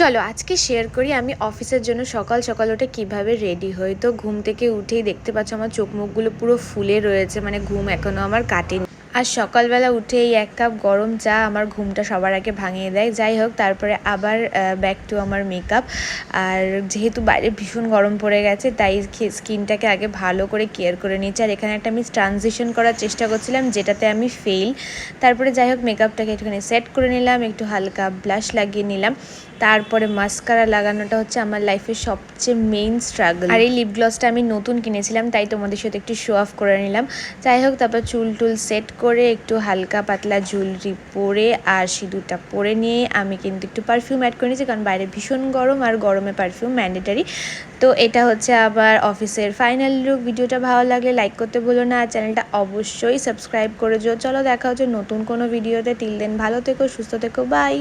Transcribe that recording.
চলো আজকে শেয়ার করি আমি অফিসের জন্য সকাল সকাল উঠে কিভাবে রেডি হই। তো ঘুম থেকে উঠেই দেখতে পাচ্ছ আমার চোখ মুখগুলো পুরো ফুলে রয়েছে, মানে ঘুম এখনো আমার কাটেনি। আর সকালবেলা উঠে এই 1 কাপ গরম চা আমার ঘুমটা সবার আগে ভাঙিয়ে দেয়। যাই হোক, তারপরে আবার ব্যাক টু আমার মেকআপ। আর যেহেতু বাইরে ভীষণ গরম পড়ে গেছে, তাই স্কিনটাকে আগে ভালো করে কেয়ার করে নিচ্ছি। আর এখানে একটা আমি ট্রানজিশন করার চেষ্টা করছিলাম, যেটাতে আমি ফেল। তারপরে যাই হোক, মেকআপটাকে একটুখানি সেট করে নিলাম, একটু হালকা ব্লাশ লাগিয়ে নিলাম। তারপরে মাস্কারা লাগানোটা হচ্ছে আমার লাইফের সবচেয়ে মেইন স্ট্রাগল। আর এই লিপ গ্লসটা আমি নতুন কিনেছিলাম, তাই তোমাদের সাথে একটু শো অফ করে নিলাম। যাই হোক, তারপর চুল টুল সেট করে একটু হালকা পাতলা জুয়েলারি পরে আর সিঁদুরটা পরে নিয়ে আমি কিন্তু একটু পারফিউম অ্যাড করে নিয়েছি, কারণ বাইরে ভীষণ গরম আর গরমে পারফিউম ম্যান্ডেটারি। তো এটা হচ্ছে আবার অফিসের ফাইনাল লুক। ভিডিওটা ভালো লাগলে লাইক করতে ভুলো না, আর চ্যানেলটা অবশ্যই সাবস্ক্রাইব করে দিও। চলো দেখা হচ্ছে নতুন কোনো ভিডিওতে। টিল দেন ভালো থেকো, সুস্থ থেকো, বাই।